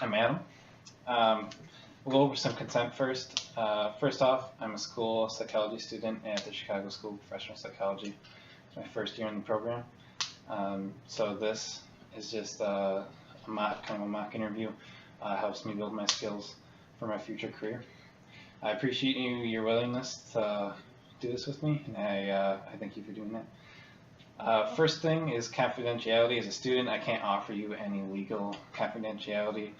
I'm Adam. We'll go over some consent first. First off, I'm a school psychology student at the Chicago School of Professional Psychology. It's my first year in the program. So this is just a mock interview. Helps me build my skills for my future career. I appreciate your willingness to do this with me, and I thank you for doing that. First thing is confidentiality. As a student, I can't offer you any legal confidentiality.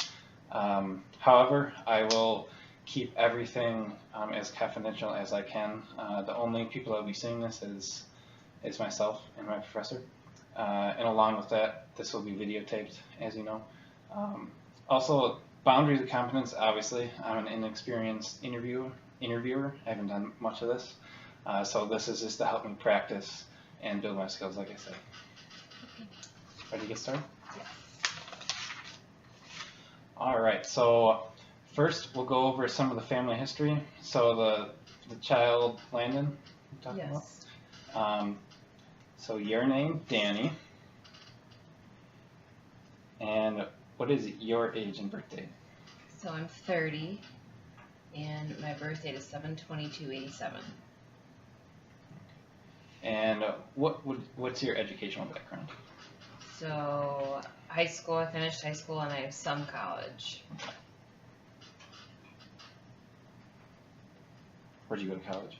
However, I will keep everything as confidential as I can. The only people that will be seeing this is myself and my professor. And along with that, this will be videotaped, as you know. Also, boundaries of competence, obviously. I'm an inexperienced interviewer. I haven't done much of this. So this is just to help me practice and build my skills, like I said. Ready to get started? Yes. All right, so first we'll go over some of the family history. So the child, Landon, you're talking Yes. about? So your name, Danny, and what is your age and birthday? So I'm 30, and my birth date is 7/22/87. And what's your educational background? So high school, I finished high school, and I have some college. Where'd you go to college?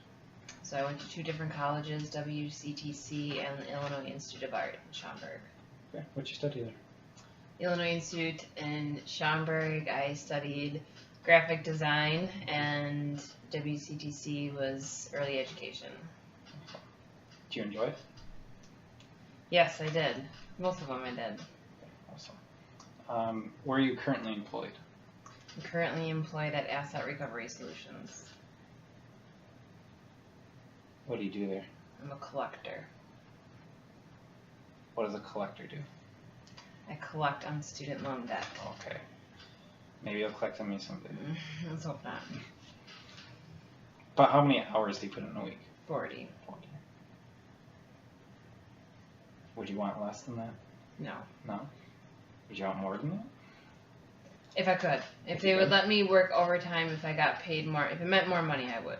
So I went to 2 different colleges, WCTC and the Illinois Institute of Art in Schaumburg. Okay, what'd you study there? Illinois Institute in Schaumburg, I studied graphic design, and WCTC was early education. Did you enjoy it? Yes, I did. Most of them I did. Awesome. Where are you currently employed? I'm currently employed at Asset Recovery Solutions. What do you do there? I'm a collector. What does a collector do? I collect on student loan debt. Okay. Maybe you'll collect on me someday. Let's hope not. But how many hours do you put in a week? 40. 40. Would you want less than that? No. No? Would you want more than that? If I could. If they would let me work overtime, if I got paid more, if it meant more money, I would.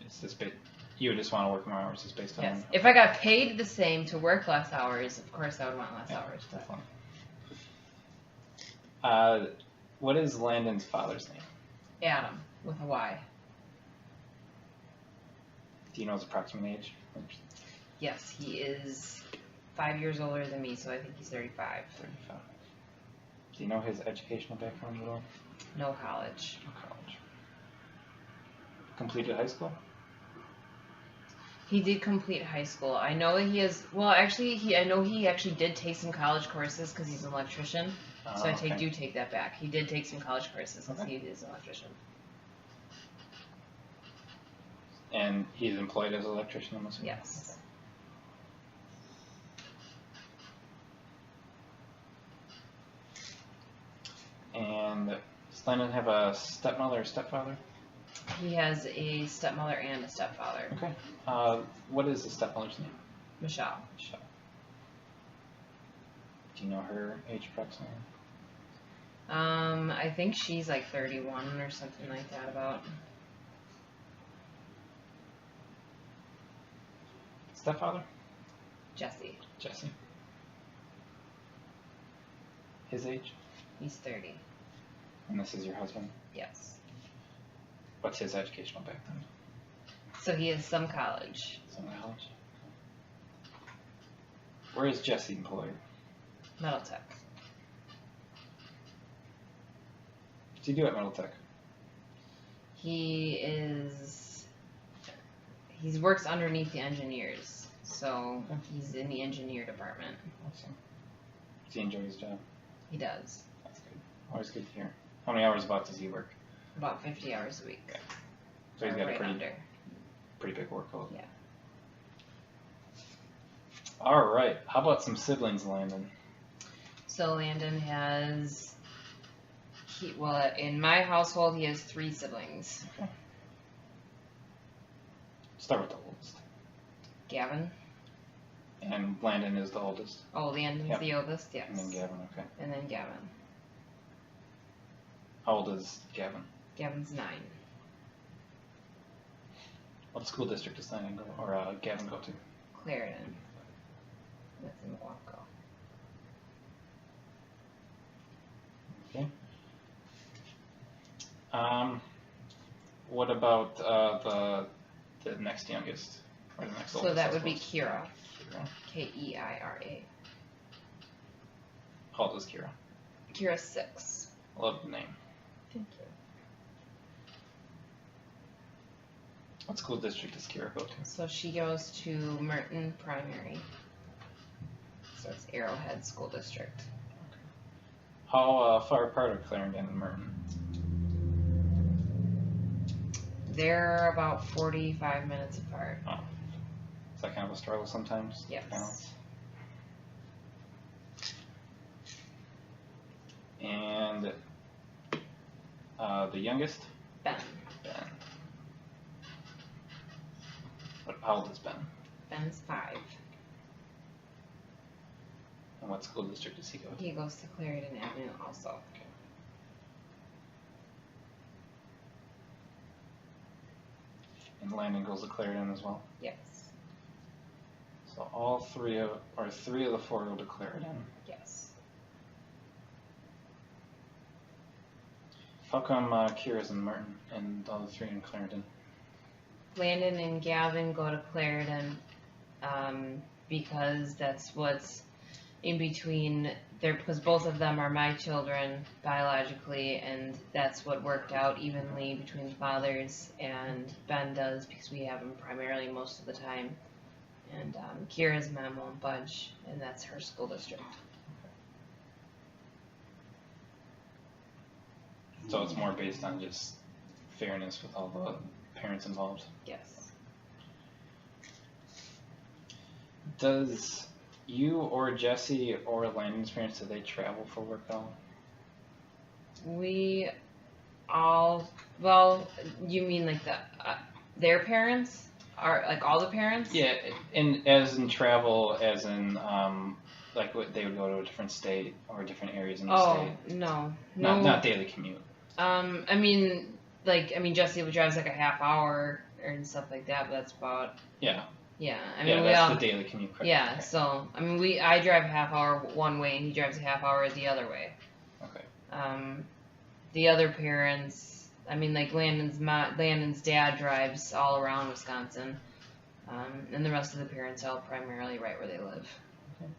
It's just you would just want to work more hours, just based on. Yes. If I got paid the same to work less hours, of course I would want less hours. Definitely. What is Landon's father's name? Adam, with a Y. Do you know his approximate age? Yes, he is 5 years older than me, so I think he's 35. 35. Do you know his educational background at all? No college. No college. Completed high school? He did complete high school. I know that he has. Well, actually, I know he actually did take some college courses because he's an electrician. So I do take that back. He did take some college courses because he is an electrician. And he's employed as an electrician, I'm assuming? Yes. Okay. And does Landon have a stepmother or stepfather? He has a stepmother and a stepfather. Okay. What is the stepmother's name? Michelle. Michelle. Do you know her age approximately? I think she's like 31 or something like that about. Stepfather? Jesse. Jesse. His age? He's 30. And this is your husband? Yes. What's his educational background? So he has some college. Some college. Where is Jesse employed? Metal Tech. What do you do at Metal Tech? He works underneath the engineers. So he's in the engineer department. Awesome. Does he enjoy his job? He does. That's good. Always good to hear. How many hours about does he work? About 50 hours a week. Okay. So he's got right a under. pretty big workload. Yeah. All right. How about some siblings, Landon? So Landon has, in my household, he has 3 siblings. Okay. Start with the oldest. Gavin. And Landon is the oldest. Oh, Landon's Yep. the oldest, yes. And then Gavin, okay. And then Gavin. How old is Gavin? Gavin's 9. What school district does Gavin go to? Clarendon. That's in Milwaukee. Okay. What about the next youngest or the next oldest? So that would be Kira. Kira. Keira. How old is Kira? Kira's 6. Love the name. Thank you. What school district does Kira go to? So she goes to Merton Primary. So it's Arrowhead School District. How far apart are Clarendon and Merton? They're about 45 minutes apart. Oh. Is that kind of a struggle sometimes? Yes. Balance? And the youngest? Ben. Ben. How old is Ben? Ben's 5. And what school district does he go to? He goes to Clarendon Avenue also. Okay. And Landon goes to Clarendon as well? Yes. So three of the 4 go to Clarendon. Yes. How come Kira's in Merton and the other 3 in Clarendon? Landon and Gavin go to Clarendon because that's what's in between there, because both of them are my children biologically, and that's what worked out evenly between the fathers, and Ben does because we have him primarily most of the time. And Kira's Mama and Budge, and that's her school district. So it's more based on just fairness with all the parents involved. Yes. Does you or Jesse or Landon's parents, do they travel for work at all? We all, well, you mean like their parents? Are like all the parents? Yeah, and as in travel, as in like they would go to a different state or different areas in the state. No. Not daily commute. I mean Jesse drives like a half hour and stuff like that, but that's about. Yeah. Yeah, I mean that's the daily commute. Yeah, okay. So I mean I drive a half hour one way and he drives a half hour the other way. Okay. The other parents, I mean like Landon's dad drives all around Wisconsin, and the rest of the parents all primarily right where they live. Okay.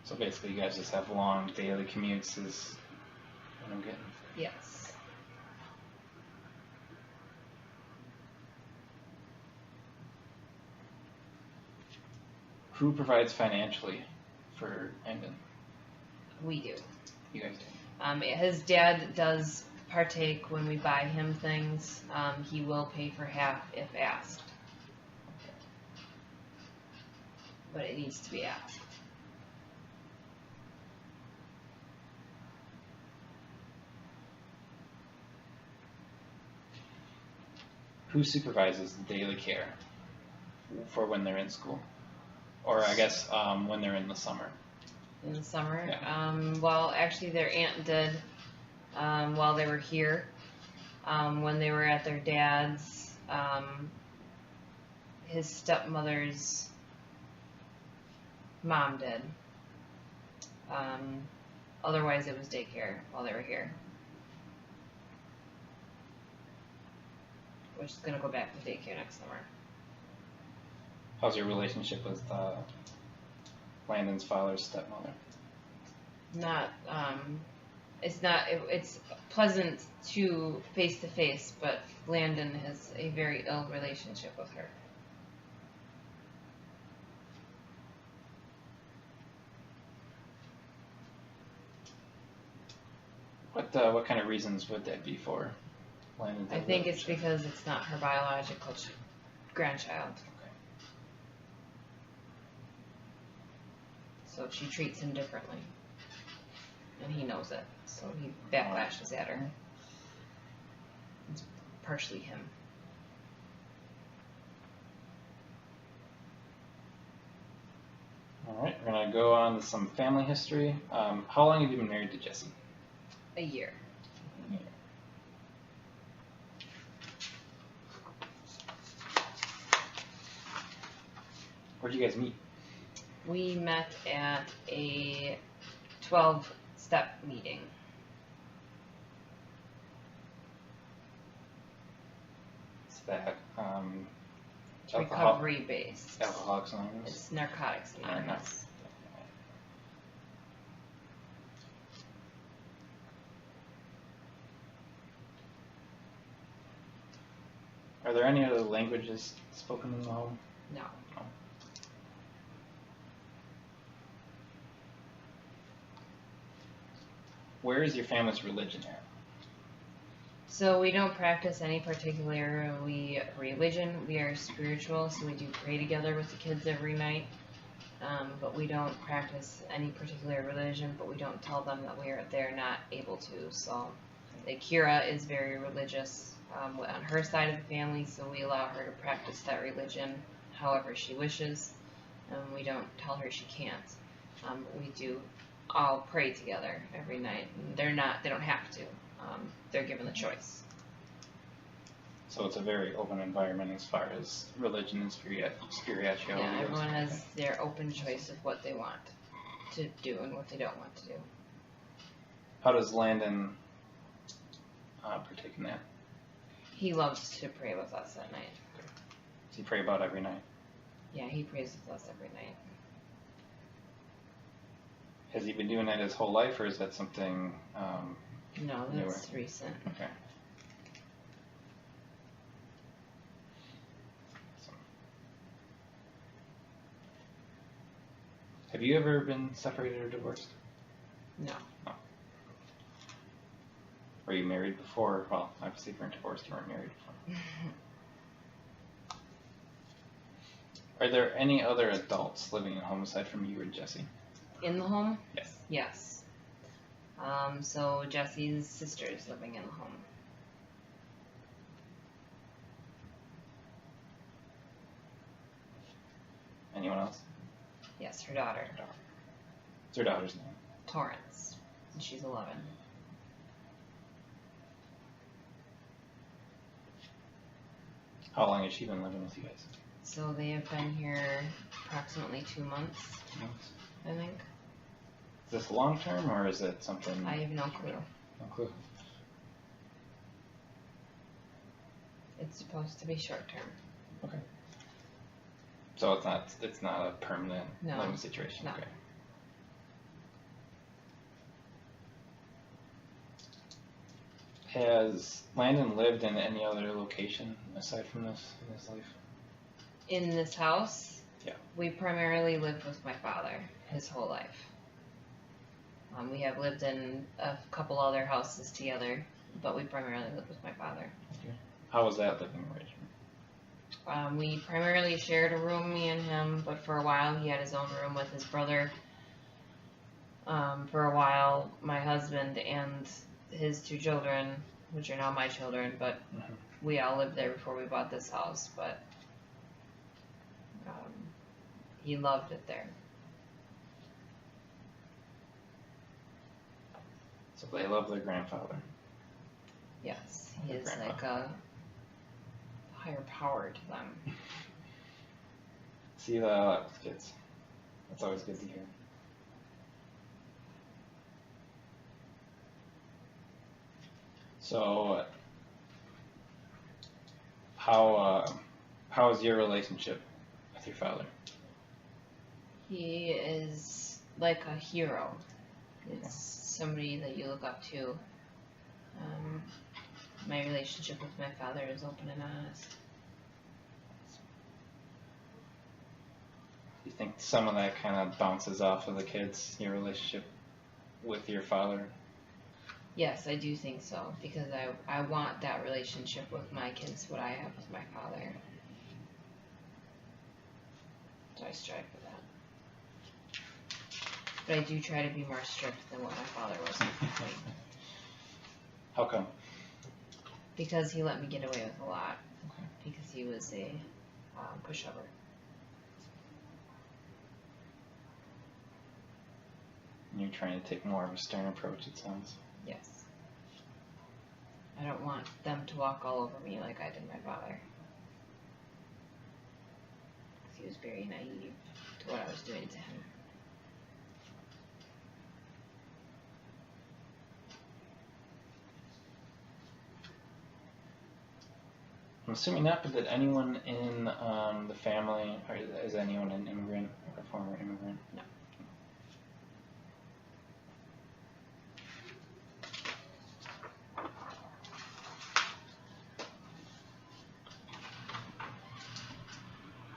So basically, you guys just have long daily commutes, is what I'm getting. Yes. Who provides financially for Landon? We do. You guys do. His dad does partake when we buy him things. He will pay for half if asked. But it needs to be asked. Who supervises the daily care for when they're in school? Or I guess when they're in the summer. In the summer? Yeah. Well, actually their aunt did while they were here. When they were at their dad's, his stepmother's mom did. Otherwise it was daycare while they were here. Which is going to go back to daycare next summer. How's your relationship with Landon's father's stepmother? It's pleasant to face, but Landon has a very ill relationship with her. What kind of reasons would that be for Landon? I think it's because it's not her biological grandchild. Okay. So she treats him differently. And he knows it. So he backlashes at her. It's partially him. All right, we're gonna go on to some family history. How long have you been married to Jesse? A year. Where'd you guys meet? We met at a 12-step meeting. Is that Recovery based. Alcoholics Anonymous? It's Narcotics Anonymous. Are there any other languages spoken in the home? No. Where is your family's religion at? So we don't practice any particular religion. We are spiritual, so we do pray together with the kids every night. But we don't practice any particular religion, but we don't tell them that they're not able to. So Kira is very religious on her side of the family, so we allow her to practice that religion however she wishes. We don't tell her she can't. We do all pray together every night. They don't have to. They're given the choice. So it's a very open environment as far as religion and spirituality Yeah, goes. everyone has their open choice of what they want to do and what they don't want to do. How does Landon partake in that? He loves to pray with us at night. Does he pray about every night? Yeah, he prays with us every night. Has he been doing that his whole life, or is that something No, newer? that's recent. Okay. Awesome. Have you ever been separated or divorced? No. Were you married before? Well, obviously if you weren't divorced, you weren't married before. Are there any other adults living at home aside from you or Jesse? In the home? Yes. Yes. So Jesse's sister is living in the home. Anyone else? Yes, her daughter, What's her daughter's name? Torrance. And she's 11. How long has she been living with you guys? So they have been here approximately 2 months, I think. Is this long term or is it something? I have no clue. No clue. It's supposed to be short term. Okay. So it's not a permanent No. living situation. No. Okay. Has Landon lived in any other location aside from this in his life? In this house, Yeah. we primarily lived with my father his whole life. We have lived in a couple other houses together, but we primarily lived with my father. How was that living arrangement? We primarily shared a room, me and him, but for a while he had his own room with his brother. For a while, my husband and his 2 children, which are now my children, but we all lived there before we bought this house, but he loved it there. So they love their grandfather. Yes, he Your is grandpa. like a higher power to them. See that a lot with kids. That's always good to hear. So, how is your relationship with your father? He is like a hero. It's somebody that you look up to. My relationship with my father is open and honest. You think some of that kind of bounces off of the kids, your relationship with your father? Yes, I do think so, because I want that relationship with my kids, what I have with my father. So I strive for that. But I do try to be more strict than what my father was with me, How come? because he let me get away with a lot, Okay. because he was a pushover. you're trying to take more of a stern approach, it sounds. Yes. I don't want them to walk all over me like I did my father. He was very naive to what I was doing to him. I'm assuming not, but did anyone in the family, or is anyone an immigrant or a former immigrant? No.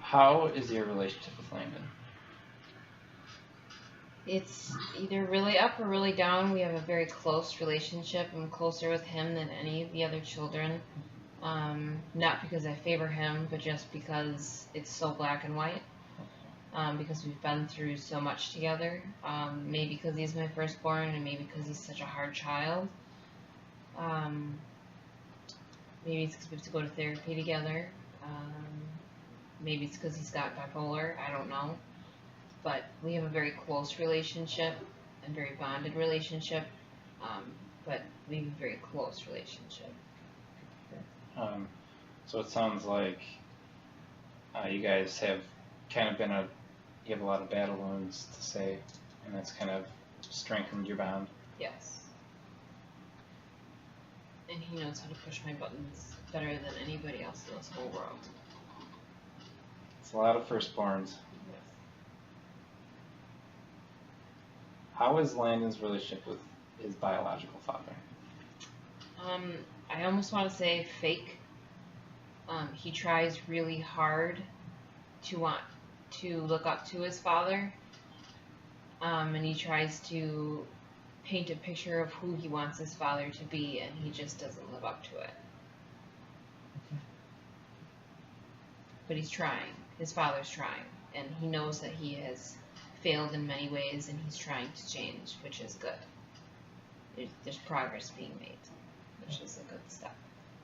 How is your relationship with Landon? It's either really up or really down. We have a very close relationship. I'm closer with him than any of the other children. Not because I favor him, but just because it's so black and white. Because we've been through so much together. Maybe because he's my firstborn, and maybe because he's such a hard child. Maybe it's because we have to go to therapy together. Maybe it's because he's got bipolar. I don't know. But we have a very close relationship and very bonded relationship. But we have a very close relationship. So it sounds like you guys have kind of you have a lot of battle wounds to say, and that's kind of strengthened your bond. Yes. And he knows how to push my buttons better than anybody else in this whole world. It's a lot of firstborns. Yes. How is Landon's relationship with his biological father? I almost want to say fake. He tries really hard to want to look up to his father, and he tries to paint a picture of who he wants his father to be, and he just doesn't live up to it. But he's trying. His father's trying, and he knows that he has failed in many ways, and he's trying to change, which is good. There's progress being made, which is a good step.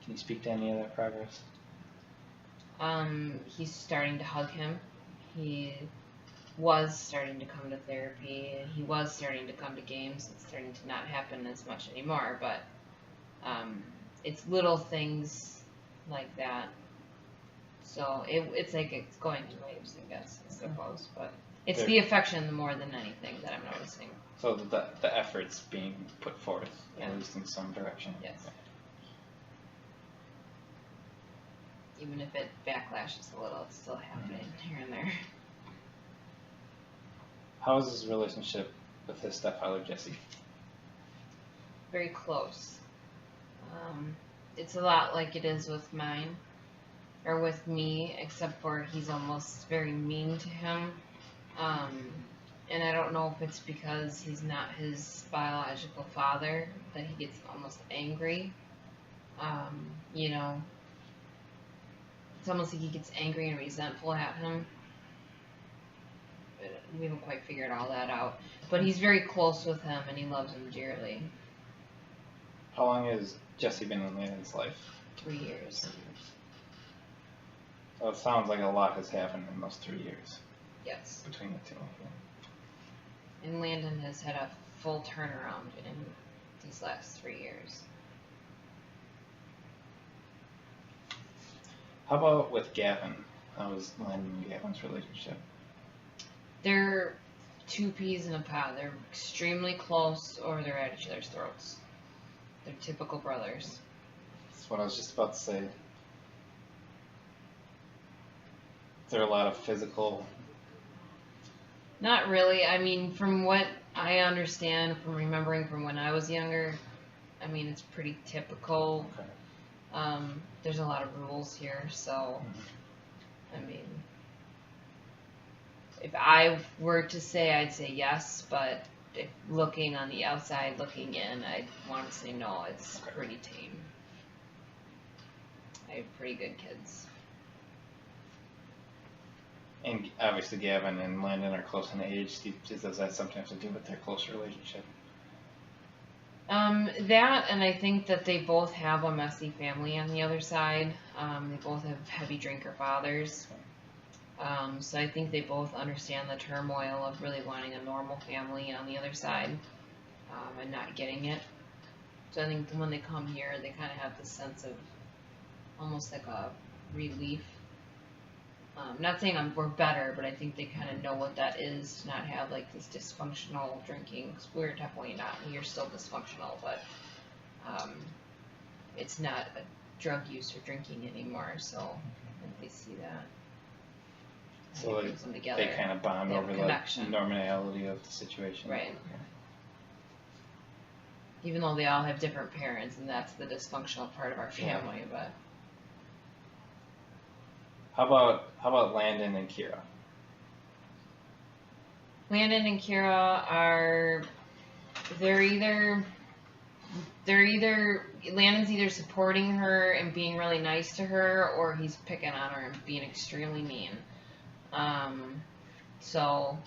Can you speak to any of that progress? He's starting to hug him. He was starting to come to therapy, and he was starting to come to games. It's starting to not happen as much anymore, but it's little things like that. So it's like it's going in waves, I guess, I suppose. But it's the affection more than anything that I'm noticing. So the effort's being put forth, Yeah. at least in some direction. Yes. Even if it backlashes a little, it's still happening here and there. How is his relationship with his stepfather, Jesse? Very close. It's a lot like it is with mine, or with me, except for he's almost very mean to him. And I don't know if it's because he's not his biological father that he gets almost angry. You know, it's almost like he gets angry and resentful at him. We haven't quite figured all that out. But he's very close with him, and he loves him dearly. How long has Jesse been in Landon's life? 3 years. So it sounds like a lot has happened in those 3 years Yes. between the two of you. And Landon has had a full turnaround in these last 3 years. How about with Gavin? How was Landon and Gavin's relationship? They're two peas in a pod. They're extremely close, or they're at each other's throats. They're typical brothers. That's what I was just about to say. Is there a lot of physical? Not really. I mean, from what I understand, from remembering from when I was younger, I mean, it's pretty typical. Okay. There's a lot of rules here, so, I mean, if I were to say, I'd say yes, but if looking on the outside, looking in, I'd want to say no. It's pretty tame. I have pretty good kids. And obviously Gavin and Landon are close in age. Does that sometimes have to do with their close relationship? That, and I think that they both have a messy family on the other side. They both have heavy drinker fathers. So I think they both understand the turmoil of really wanting a normal family on the other side, and not getting it. So I think when they come here, they kind of have this sense of almost like a relief. Not saying we're better, but I think they kind of know what that is to not have like this dysfunctional drinking. 'Cause we're definitely not. We're still dysfunctional, but it's not a drug use or drinking anymore. So I think they see that. So It brings them together. they kind of bond They have over a the connection. normality of the situation. Right. Even though they all have different parents, and that's the dysfunctional part of our Yeah. family, but How about Landon and Kira? Landon and Kira are they're either Landon's either supporting her and being really nice to her, or he's picking on her and being extremely mean. So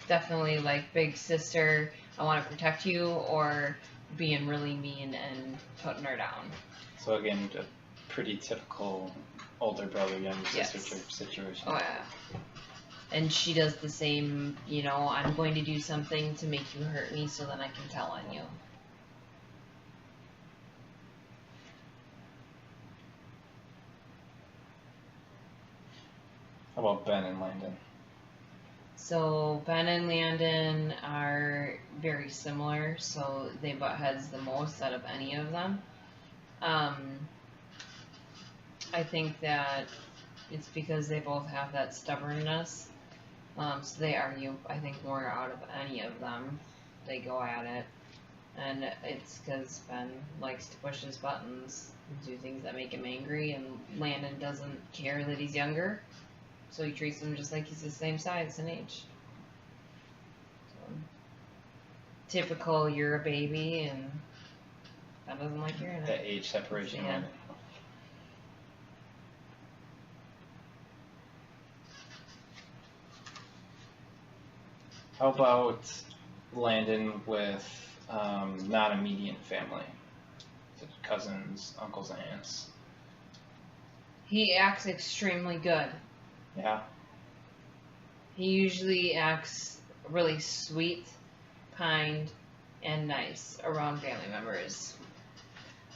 definitely like big sister, I want to protect you, or being really mean and putting her down. So again, a pretty typical older brother, younger sister Yes. situation. Oh yeah. And she does the same, I'm going to do something to make you hurt me so then I can tell on you. How about Ben and Landon? So Ben and Landon are very similar, so they butt heads the most out of any of them. I think that it's because they both have that stubbornness. So they argue, I think, more out of any of them. They go at it. And it's because Ben likes to push his buttons and do things that make him angry, and Landon doesn't care that he's younger. So he treats him just like he's the same size and age. So, typical, you're a baby, and Ben doesn't like hearing it. That age separation. Yeah. Right? How about Landon with not immediate family? So cousins, uncles, aunts. He acts extremely good. Yeah. He usually acts really sweet, kind, and nice around family members.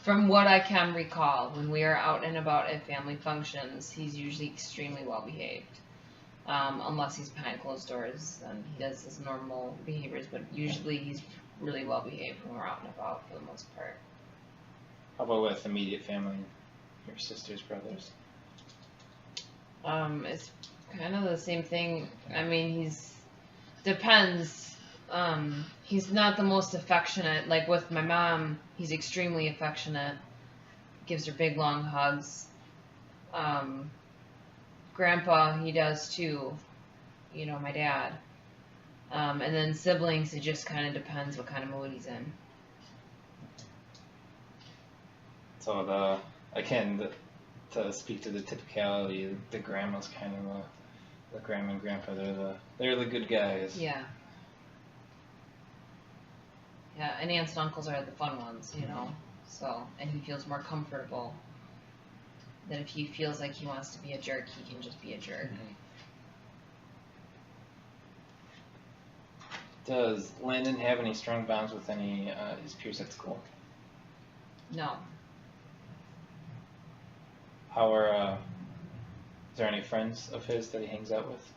From what I can recall, when we are out and about at family functions, he's usually extremely well behaved. Unless he's behind closed doors and he does his normal behaviors, but usually he's really well behaved when we're out and about for the most part. How about with immediate family, your sisters, brothers? It's kind of the same thing. I mean, depends. He's not the most affectionate. Like with my mom, he's extremely affectionate. Gives her big long hugs. Grandpa, he does too. My dad. And then siblings, it just kind of depends what kind of mood he's in. So to speak to the typicality, the grandma's kind of the grandma and grandpa. They're the good guys. Yeah. Yeah, and aunts and uncles are the fun ones, So, and he feels more comfortable. That if he feels like he wants to be a jerk, he can just be a jerk. Mm-hmm. Does Landon have any strong bonds with any his peers at school? No. How are is there any friends of his that he hangs out with?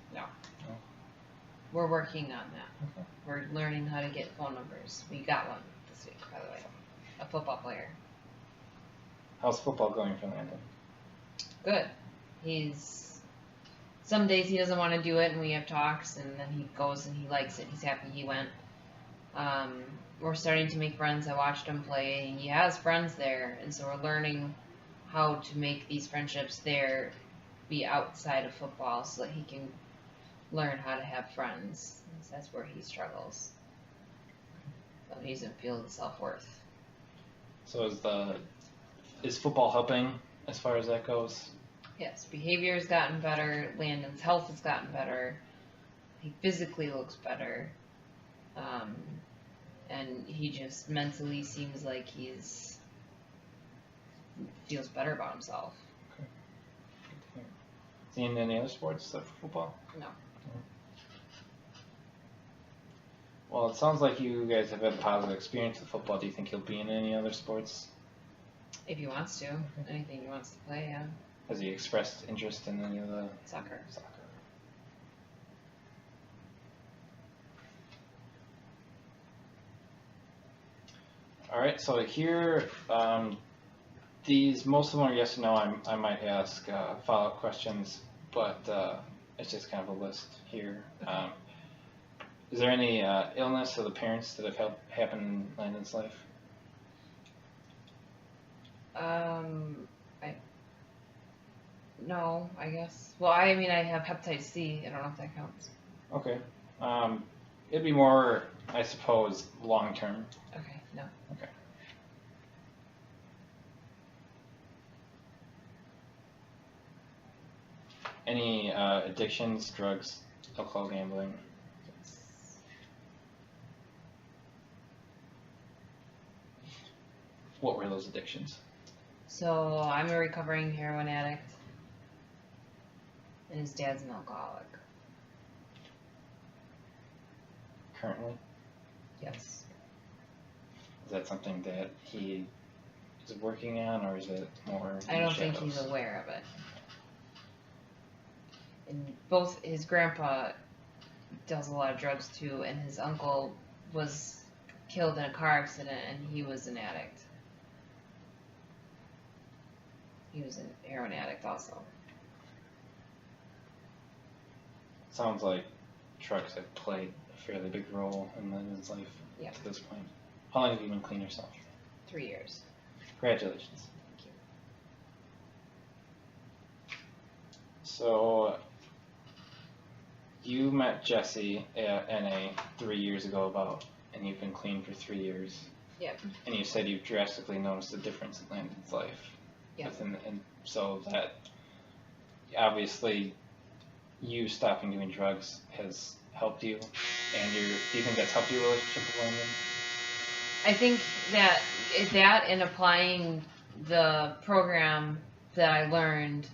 We're working on that. Okay. We're learning how to get phone numbers. We got one this week, by the way. A football player. How's football going for Landon? Good. Some days he doesn't want to do it and we have talks, and then he goes and he likes it. He's happy he went. We're starting to make friends. I watched him play, and he has friends there, and so we're learning how to make these friendships there be outside of football so that he can learn how to have friends. That's where he struggles. So he doesn't feel the self-worth. So is football helping as far as that goes? Yes, behavior has gotten better. Landon's health has gotten better. He physically looks better. And he just mentally seems like feels better about himself. Okay. Is he in any other sports except for football? No. Well, it sounds like you guys have had a positive experience with football. Do you think he'll be in any other sports? If he wants to, anything he wants to play, yeah. Has he expressed interest in any of the Soccer. All right, so here, most of them are yes or no. I might ask follow-up questions, but it's just kind of a list here. Is there any illness of the parents that have happened in Landon's life? No, I guess. Well, I mean, I have hepatitis C. I don't know if that counts. Okay. It'd be more, I suppose, long-term. Okay, no. Okay. Any addictions, drugs, alcohol, gambling? What were those addictions? So I'm a recovering heroin addict, and his dad's an alcoholic. Currently? Yes. Is that something that he is working on, or is it more I don't think he's aware of it. And both his grandpa does a lot of drugs too, and his uncle was killed in a car accident, and he was an addict. He was a heroin addict also. Sounds like trucks have played a fairly big role in Lyndon's life to this point. How long have you been clean yourself? 3 years. Congratulations. Thank you. So, you met Jesse at NA 3 years ago and you've been clean for 3 years. Yep. And you said you've drastically noticed a difference in Landon's life. Yep. And so that, obviously, you stopping doing drugs has helped you, and do you think that's helped your relationship with Landon? I think that and applying the program that I learned,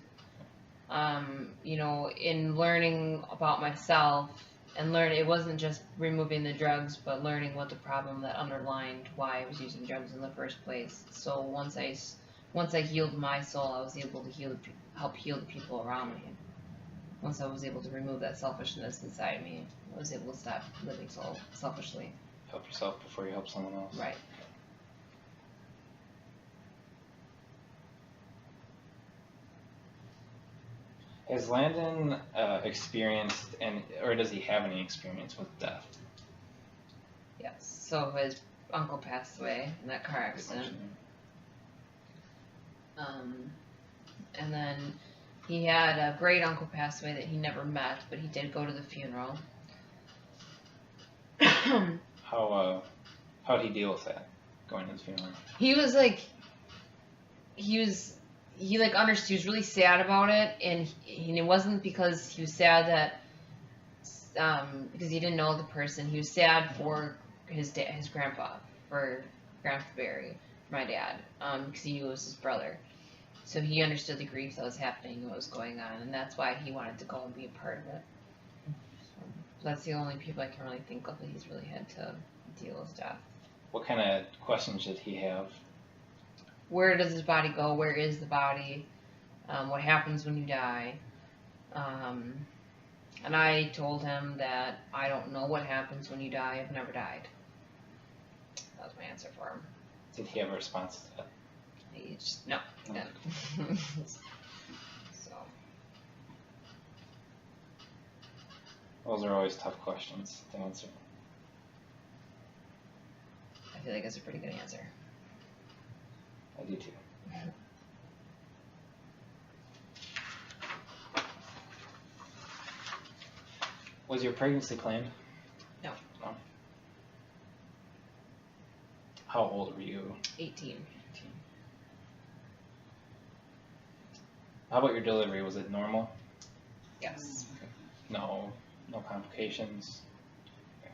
in learning about myself and it wasn't just removing the drugs, but learning what the problem that underlined why I was using drugs in the first place. So once I healed my soul, I was able to help heal the people around me. Once I was able to remove that selfishness inside me, I was able to stop living so selfishly. Help yourself before you help someone else. Right. Has Landon experienced or does he have any experience with death? Yes. So his uncle passed away in that car accident. And then he had a great uncle pass away that he never met, but he did go to the funeral. How did he deal with that, going to the funeral? He understood. He was really sad about it, and it wasn't because he was sad that because he didn't know the person. He was sad for his grandpa, for Grandpa Barry, for my dad, because he knew it was his brother. So he understood the grief that was happening and what was going on, and that's why he wanted to go and be a part of it. So that's the only people I can really think of that he's really had to deal with death. What kind of questions did he have? Where does his body go? Where is the body? What happens when you die? And I told him that I don't know what happens when you die. I've never died. That was my answer for him. Did he have a response to that? He just, no. Okay. So. Those are always tough questions to answer. I feel like that's a pretty good answer. I do too. Was your pregnancy planned? No. No. How old were you? 18. How about your delivery? Was it normal? Yes. No complications? Okay.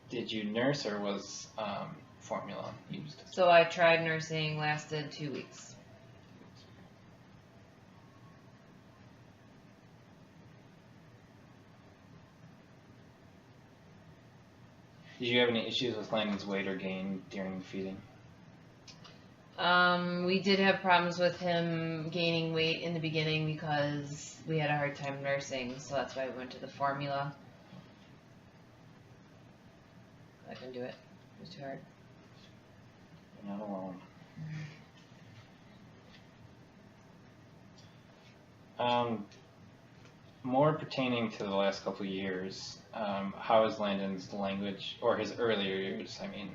Did you nurse, or was formula used? So I tried nursing, lasted 2 weeks. Did you have any issues with Landon's weight or gain during feeding? We did have problems with him gaining weight in the beginning because we had a hard time nursing, so that's why we went to the formula. I couldn't do it. It was too hard. You're not alone. More pertaining to the last couple of years, how is Landon's language, or his earlier years, I mean,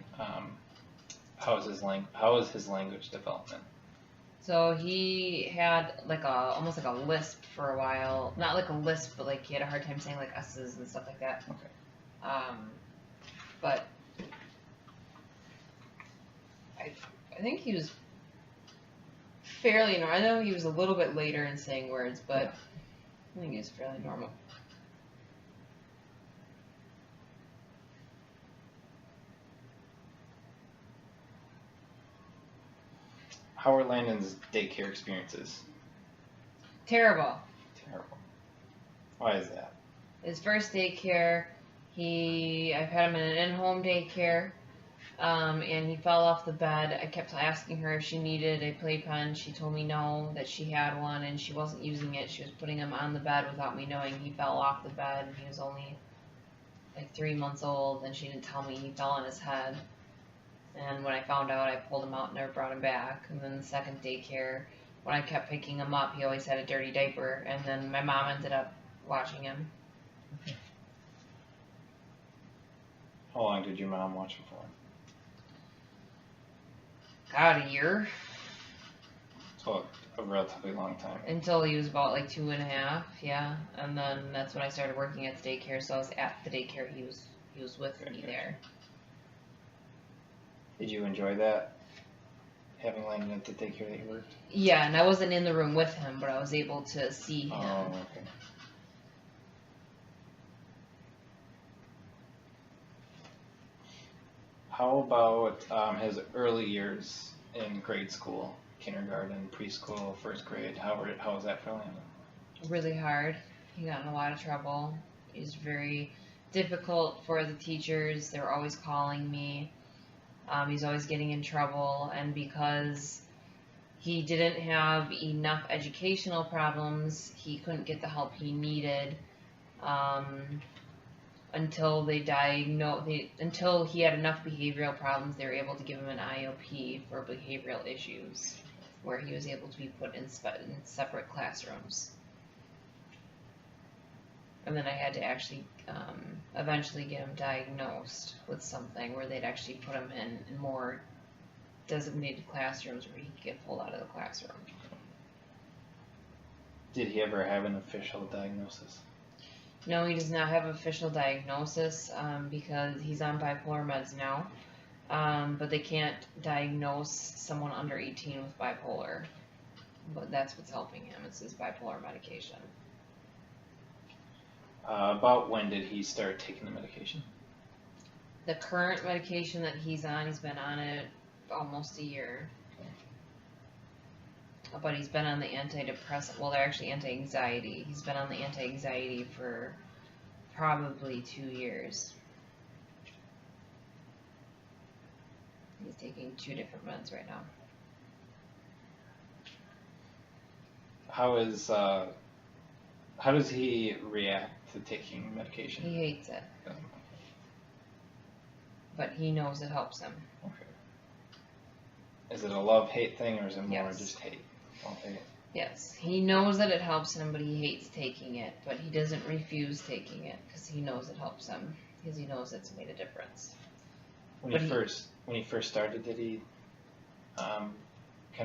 how is his language development? So he had like almost like a lisp for a while. Not like a lisp, but like he had a hard time saying like S's and stuff like that. Okay. But I think he was fairly normal. I know he was a little bit later in saying words, but Yeah. I think he was fairly normal. How are Landon's daycare experiences? Terrible. Terrible. Why is that? His first daycare, I've had him in an in-home daycare, and he fell off the bed. I kept asking her if she needed a playpen. She told me no, that she had one, and she wasn't using it. She was putting him on the bed without me knowing. He fell off the bed, and he was only like 3 months old, and she didn't tell me. He fell on his head. And when I found out, I pulled him out and never brought him back. And then the second daycare, when I kept picking him up, he always had a dirty diaper. And then my mom ended up watching him. How long did your mom watch him for? God, a year. So a relatively long time. Until he was about like 2.5, yeah. And then that's when I started working at the daycare. So I was at the daycare. He was with me there. Did you enjoy that? Having Landon at the daycare that you worked? Yeah, and I wasn't in the room with him, but I was able to see him. Oh, okay. How about his early years in grade school, kindergarten, preschool, first grade? How was that for Landon? Really hard. He got in a lot of trouble. It was very difficult for the teachers. They were always calling me. He's always getting in trouble, and because he didn't have enough educational problems, he couldn't get the help he needed until until he had enough behavioral problems. They were able to give him an IOP for behavioral issues, where he was able to be put in separate classrooms. And then I had to actually eventually get him diagnosed with something where they'd actually put him in more designated classrooms where he could get pulled out of the classroom. Did he ever have an official diagnosis? No, he does not have an official diagnosis because he's on bipolar meds now. But they can't diagnose someone under 18 with bipolar. But that's what's helping him. It's his bipolar medication. About when did he start taking the medication? The current medication that he's been on it almost a year. But he's been on the antidepressant. Well, they're actually anti-anxiety. He's been on the anti-anxiety for probably 2 years. He's taking 2 different meds right now. How does he react to taking medication? He hates it. But he knows it helps him. Okay. Is it a love-hate thing, or is it more Yes. just hate? Okay. Yes, he knows that it helps him, but he hates taking it. But he doesn't refuse taking it because he knows it helps him, because he knows it's made a difference. When he first started, did he kind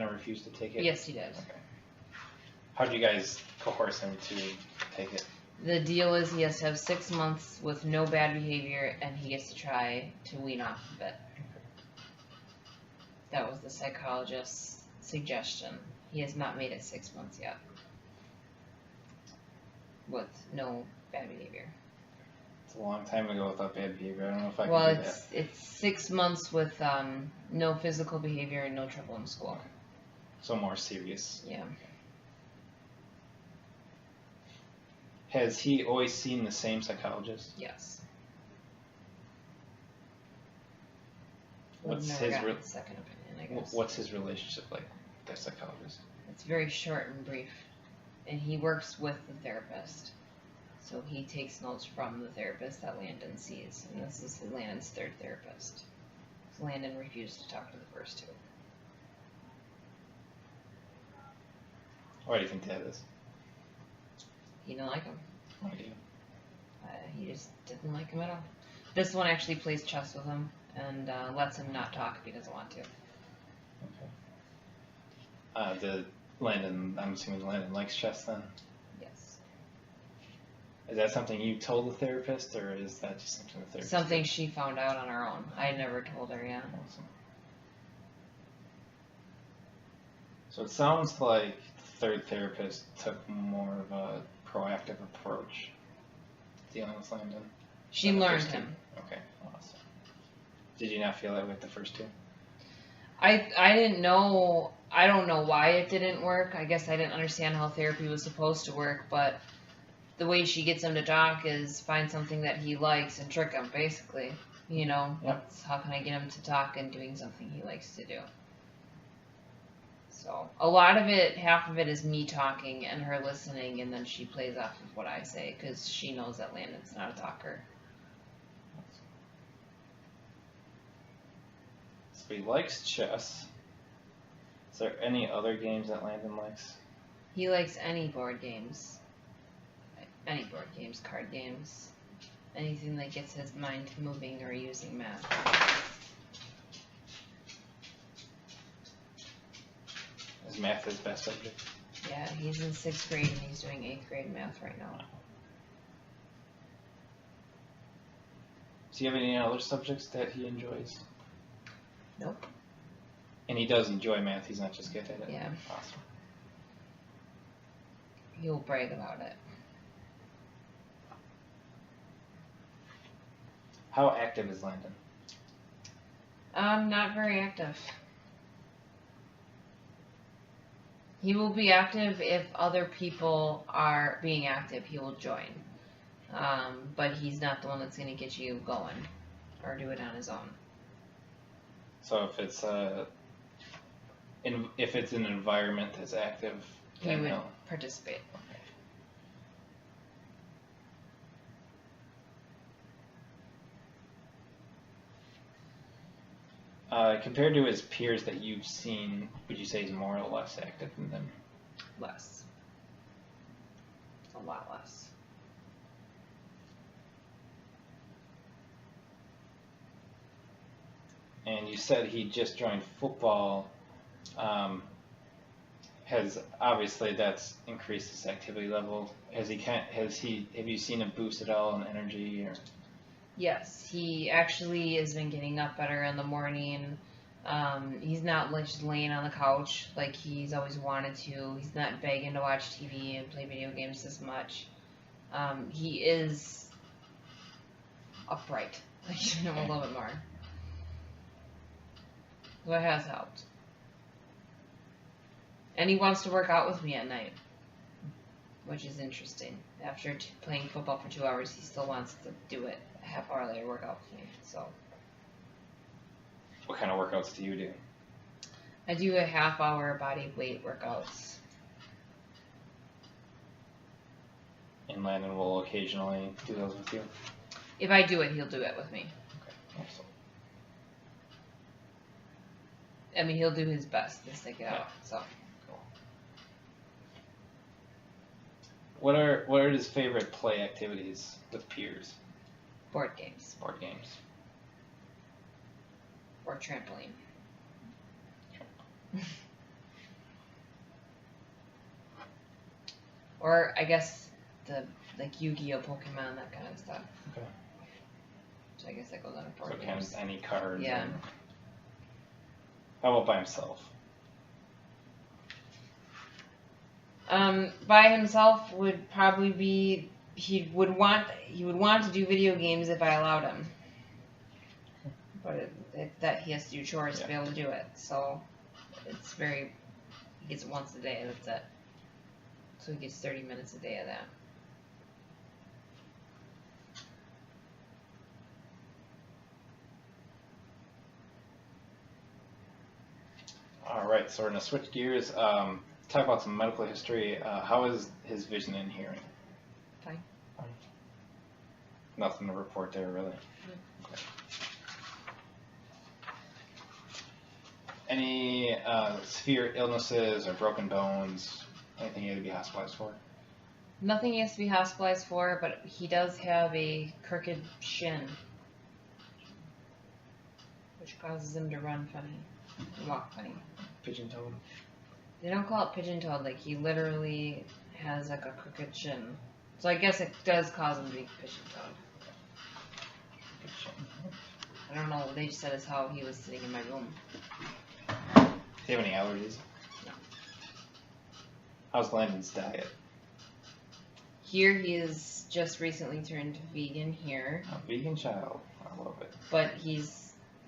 of refuse to take it? Yes, he did. Okay. How did you guys coerce him to take it? The deal is he has to have 6 months with no bad behavior, and he gets to try to wean off of it. That was the psychologist's suggestion. He has not made it 6 months yet with no bad behavior. It's a long time ago without bad behavior. I don't know if I Well, can do that. it's 6 months with no physical behavior and no trouble in school. So more serious. Yeah. Has he always seen the same psychologist? Yes. What's We've never his gotten re- a second opinion, I guess. What's his relationship like with that psychologist? It's very short and brief, and he works with the therapist. So he takes notes from the therapist that Landon sees, and this is Landon's third therapist. So Landon refused to talk to the first two. Why do you think that is? He didn't like him. Why do you? He just didn't like him at all. This one actually plays chess with him and lets him not talk if he doesn't want to. Okay. I'm assuming Landon likes chess then? Yes. Is that something you told the therapist, or is that just something the therapist Something she found out on her own. I never told her, yeah. Awesome. So it sounds like the third therapist took more of a proactive approach dealing with Landon. She than the learned first two. him. Okay, awesome. Did you not feel that way with the first two? I didn't know. I don't know why it didn't work. I guess I didn't understand how therapy was supposed to work, but the way she gets him to talk is find something that he likes and trick him, basically. You know, Yep. that's how can I get him to talk and doing something he likes to do. So a lot of it, half of it is me talking and her listening, and then she plays off of what I say because she knows that Landon's not a talker. So he likes chess. Is there any other games that Landon likes? He likes any board games. Any board games, card games, anything that gets his mind moving or using math. Is math his best subject? Yeah, he's in 6th grade and he's doing 8th grade math right now. Does he have any other subjects that he enjoys? Nope. And he does enjoy math, he's not just good at it? Yeah. Awesome. He'll brag about it. How active is Landon? Not very active. He will be active if other people are being active. He will join. But he's not the one that's going to get you going or do it on his own. So if it's an environment that's active, He then would he'll. participate. Compared to his peers that you've seen, would you say he's more or less active than them? Less. A lot less. And you said he just joined football. Has obviously that's increased his activity level. Have you seen a boost at all in energy or? Yes, he actually has been getting up better in the morning. He's not like just laying on the couch like he's always wanted to. He's not begging to watch TV and play video games as much. He is upright, like, a little bit more. So it has helped. And he wants to work out with me at night, which is interesting. After playing football for 2 hours, he still wants to do it a half hour later, work out with me. So What kind of workouts do you do? I do a half hour body weight workouts. And Landon will occasionally do those with you? If I do it, he'll do it with me. Okay, awesome. I mean, he'll do his best to stick it out. So Cool. What are his favorite play activities with peers? board games Board games. or trampoline. Or I guess the like Yu-Gi-Oh, Pokemon, that kind of stuff. Okay. So I guess that goes on So board kind games. of any cards. Yeah. and- How about by himself? By himself would probably be he would want to do video games if I allowed him, but that he has to do chores to be able to do it. So it's he gets it once a day. That's it. So he gets 30 minutes a day of that. All right, so we're gonna switch gears. Talk about some medical history. How is his vision and hearing? Fine. Nothing to report there, really. Okay. Any severe illnesses or broken bones? Anything he had to be hospitalized for? Nothing he has to be hospitalized for, but he does have a crooked shin, which causes him to run funny and walk funny. Pigeon-toed? They don't call it pigeon-toed, like he literally has like a crooked shin. So I guess it does cause him to be pigeon-toed. I don't know, they just said it's how he was sitting in my room. Do you have any allergies? No. How's Landon's diet? Here he is just recently turned vegan here. A vegan child. I love it. But he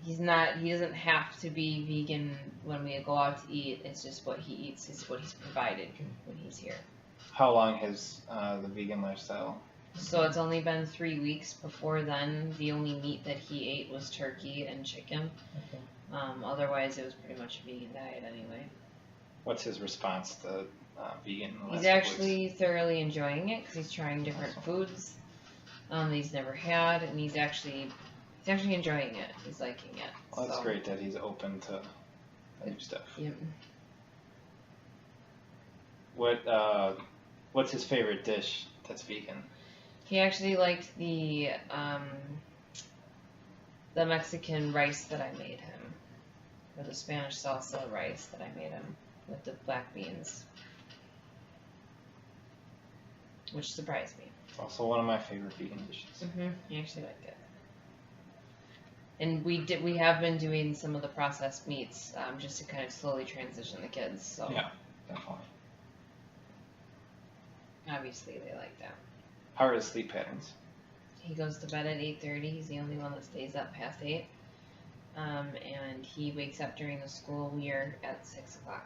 doesn't have to be vegan when we go out to eat. It's just what he eats. It's what he's provided when he's here. How long has the vegan lifestyle? So it's only been 3 weeks. Before then, the only meat that he ate was turkey and chicken. Okay. Otherwise, it was pretty much a vegan diet anyway. What's his response to vegan? He's actually thoroughly enjoying it because he's trying different foods that he's never had, and he's actually enjoying it. He's liking it. Well, that's great that he's open to new stuff. Yep. What's his favorite dish that's vegan? He actually liked the Mexican rice that I made him, or the Spanish salsa rice that I made him with the black beans, which surprised me. It's also one of my favorite vegan dishes. He actually liked it. And we have been doing some of the processed meats just to kind of slowly transition the kids. So yeah, definitely. Obviously, they like that. How are his sleep patterns? He goes to bed at 8:30. He's the only one that stays up past 8. And he wakes up during the school year at 6 o'clock.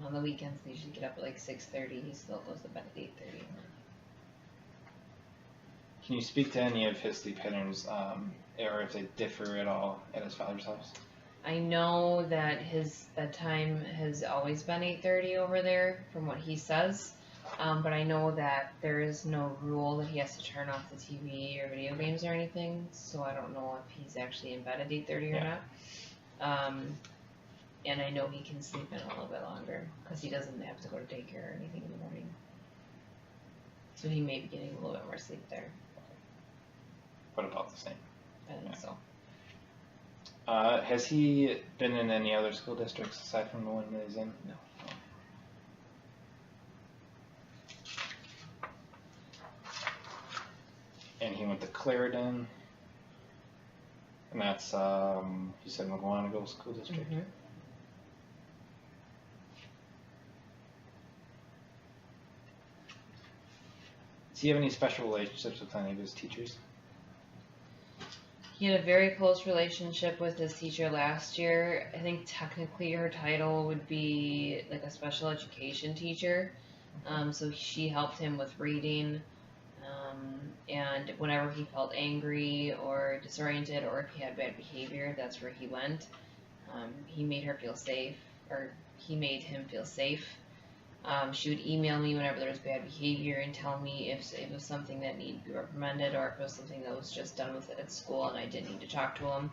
On the weekends, they usually get up at like 6:30. He still goes to bed at 8:30. Can you speak to any of his sleep patterns, or if they differ at all at his father's house? I know that his bedtime has always been 8:30 over there, from what he says. But I know that there is no rule that he has to turn off the TV or video games or anything. So I don't know if he's actually in bed at 8:30 or not. And I know he can sleep in a little bit longer because he doesn't have to go to daycare or anything in the morning. So he may be getting a little bit more sleep there. What about the same? I think so. Has he been in any other school districts aside from the one that he's in? No. And he went to Clarendon, and that's, you said McGuanago School District? Mm-hmm. Does he have any special relationships with any of his teachers? He had a very close relationship with his teacher last year. I think technically her title would be like a special education teacher. So she helped him with reading. And whenever he felt angry or disoriented or if he had bad behavior, that's where he went. He made her feel safe, or he made him feel safe. She would email me whenever there was bad behavior and tell me if it was something that needed to be reprimanded or if it was something that was just done with it at school and I didn't need to talk to him.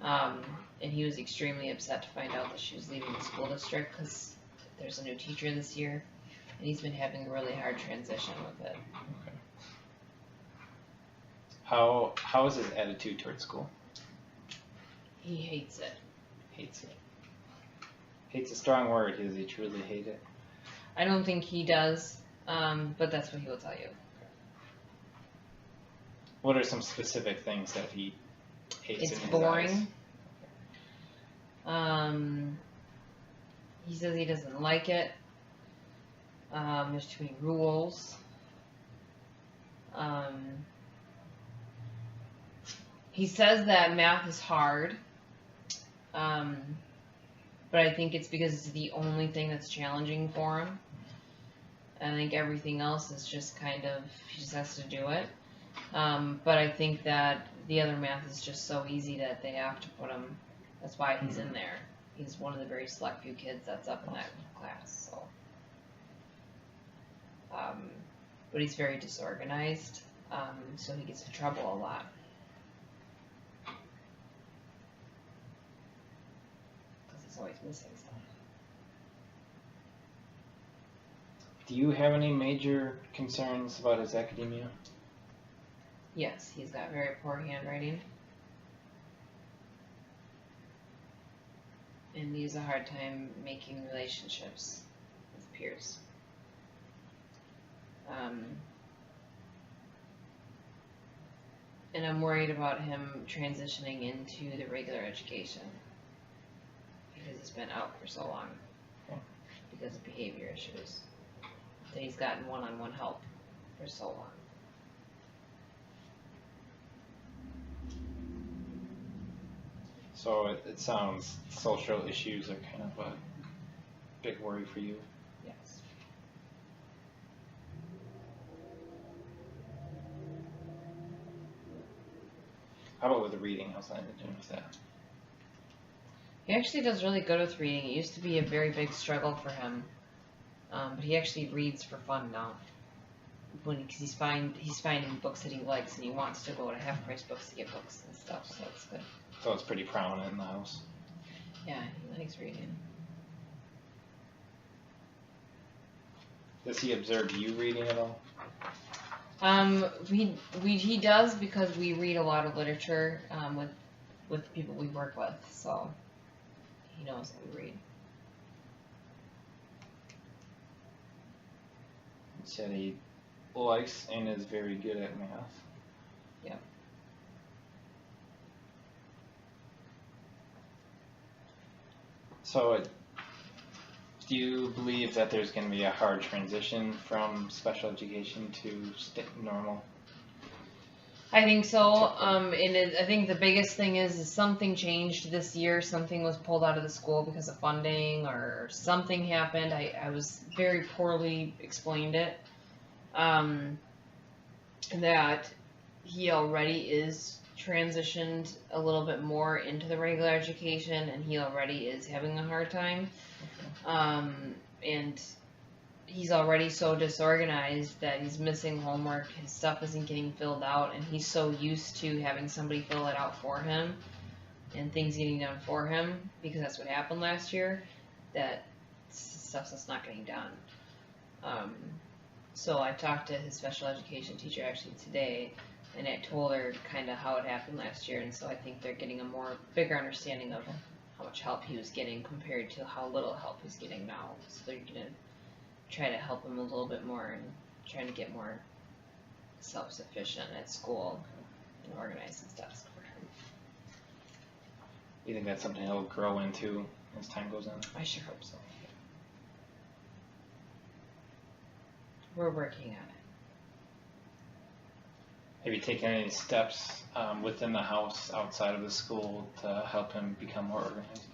And he was extremely upset to find out that she was leaving the school district because there's a new teacher this year and he's been having a really hard transition with it. Okay. How is his attitude towards school? He hates it. Hates it. Hate's a strong word. Does he truly hate it? I don't think he does, but that's what he will tell you. What are some specific things that he hates It's in his boring. eyes? He says he doesn't like it. There's too many rules. He says that math is hard, but I think it's because it's the only thing that's challenging for him. I think everything else is just kind of, he just has to do it. But I think that the other math is just so easy that they have to put him, that's why he's in there. He's one of the very select few kids that's up in that class, so. But he's very disorganized, so he gets in trouble a lot. Because he's always missing stuff. Do you have any major concerns about his academia? Yes, he's got very poor handwriting. And he has a hard time making relationships with peers. And I'm worried about him transitioning into the regular education because he's been out for so long because of behavior issues that he's gotten one-on-one help for so long. So it sounds social issues are kind of a big worry for you. Yes. How about with the reading? How's that doing with that? He actually does really good with reading. It used to be a very big struggle for him, but he actually reads for fun now. Because he's finding books that he likes, and he wants to go to half-price books to get books and stuff. So it's good. So it's pretty prominent in the house. Yeah, he likes reading. Does he observe you reading at all? He does because we read a lot of literature with the people we work with, so he knows that we read. He said he likes and is very good at math. Yep. So do you believe that there's going to be a hard transition from special education to normal? I think so. I think the biggest thing is something changed this year. Something was pulled out of the school because of funding, or something happened. I was very poorly explained it. That he already is transitioned a little bit more into the regular education, and he already is having a hard time. And he's already so disorganized that he's missing homework, his stuff isn't getting filled out, and he's so used to having somebody fill it out for him and things getting done for him, because that's what happened last year, that stuff's just not getting done. So I talked to his special education teacher actually today, and I told her kind of how it happened last year, and so I think they're getting a bigger understanding of how much help he was getting compared to how little help he's getting now. So they're going to try to help him a little bit more and trying to get more self-sufficient at school and organize his desk for him. You think that's something he'll grow into as time goes on? I sure hope so. We're working on it. Have you taken any steps within the house, outside of the school, to help him become more organized?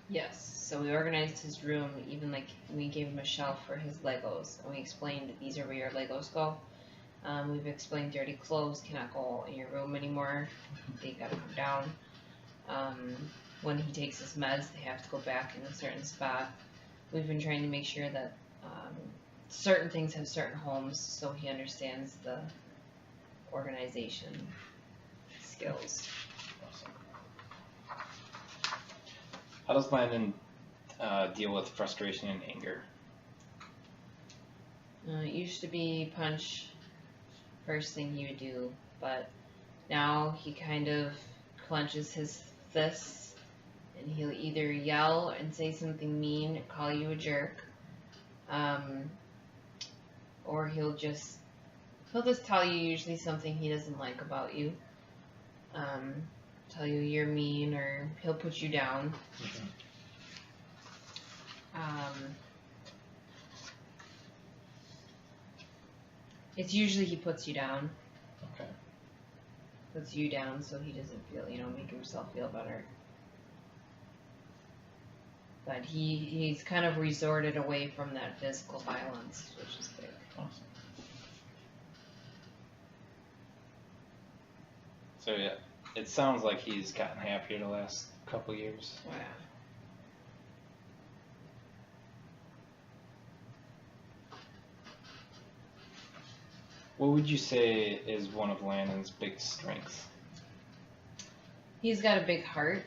Yes, so we organized his room, even like we gave him a shelf for his Legos, and we explained that these are where your Legos go. We've explained dirty clothes cannot go in your room anymore, they gotta come down. When he takes his meds, they have to go back in a certain spot. We've been trying to make sure that certain things have certain homes, so he understands the organization skills. How does Landon deal with frustration and anger? It used to be punch, first thing he would do, but now he kind of clenches his fists and he'll either yell and say something mean, call you a jerk, or he'll just tell you usually something he doesn't like about you. Tell you you're mean, or he'll put you down. It's usually he puts you down. Okay. Puts you down so he doesn't feel, make himself feel better. But he's kind of resorted away from that physical violence, which is big. Awesome. So yeah, it sounds like he's gotten happier the last couple years. Oh, yeah. What would you say is one of Landon's biggest strengths? He's got a big heart.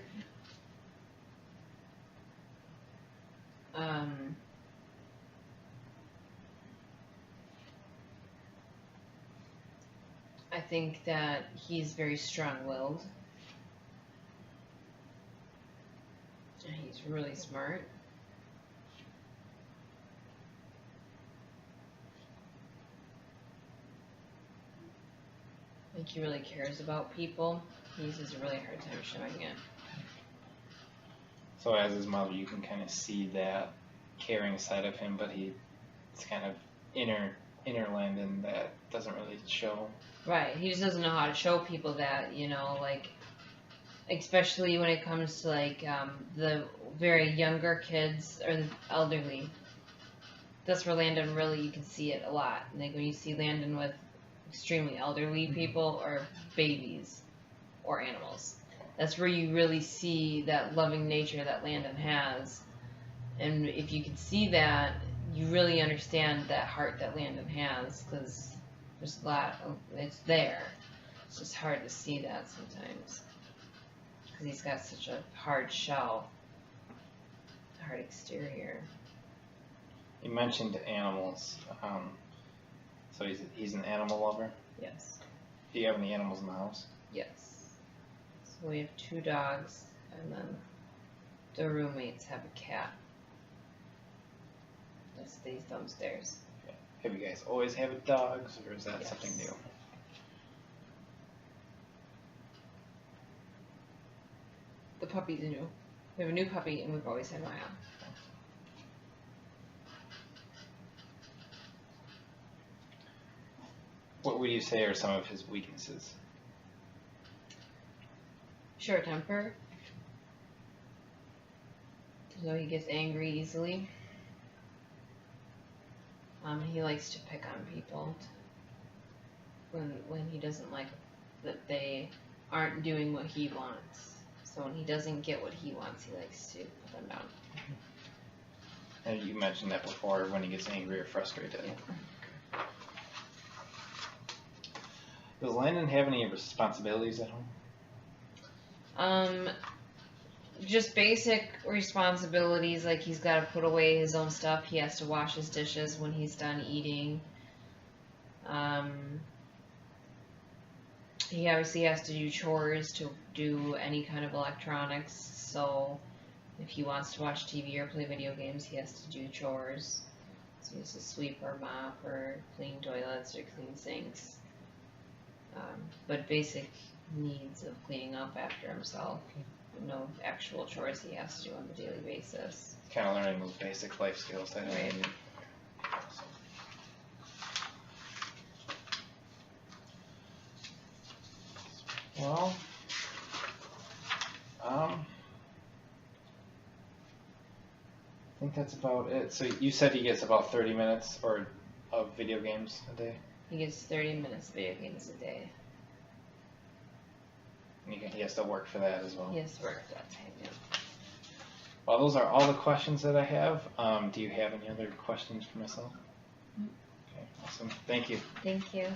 I think that he's very strong-willed. And he's really smart. I think he really cares about people. He has a really hard time showing it. So as his mother, you can kind of see that caring side of him, but it's kind of inner Landon that doesn't really show. Right, he just doesn't know how to show people that, especially when it comes to the very younger kids or the elderly. That's where Landon really, you can see it a lot. Like when you see Landon with extremely elderly people or babies or animals. That's where you really see that loving nature that Landon has. And if you can see that, you really understand that heart that Landon has, because there's a lot of, it's there. It's just hard to see that sometimes. Because he's got such a hard shell, hard exterior. You mentioned animals. So he's an animal lover? Yes. Do you have any animals in the house? Yes. So we have 2 dogs, and then the roommates have a cat that stays downstairs. Have you guys always had dogs, or is that something new? The puppy's new. We have a new puppy, and we've always had Maya. What would you say are some of his weaknesses? Short temper. So he gets angry easily. He likes to pick on people when he doesn't like that they aren't doing what he wants. So when he doesn't get what he wants, he likes to put them down. And you mentioned that before, when he gets angry or frustrated. Yeah. Does Landon have any responsibilities at home? Just basic responsibilities, like he's got to put away his own stuff. He has to wash his dishes when he's done eating. He obviously has to do chores to do any kind of electronics. So if he wants to watch TV or play video games, he has to do chores. So he has to sweep or mop or clean toilets or clean sinks. But basic needs of cleaning up after himself. No actual chores he has to do on a daily basis. Kind of learning those basic life skills that Right. I need. Well, I think that's about it. So you said he gets about 30 minutes of video games a day? He gets 30 minutes of video games a day. And he has to work for that as well. He has to work that time, yeah. Well, those are all the questions that I have. Do you have any other questions for myself? Mm. Okay, awesome. Thank you. Thank you.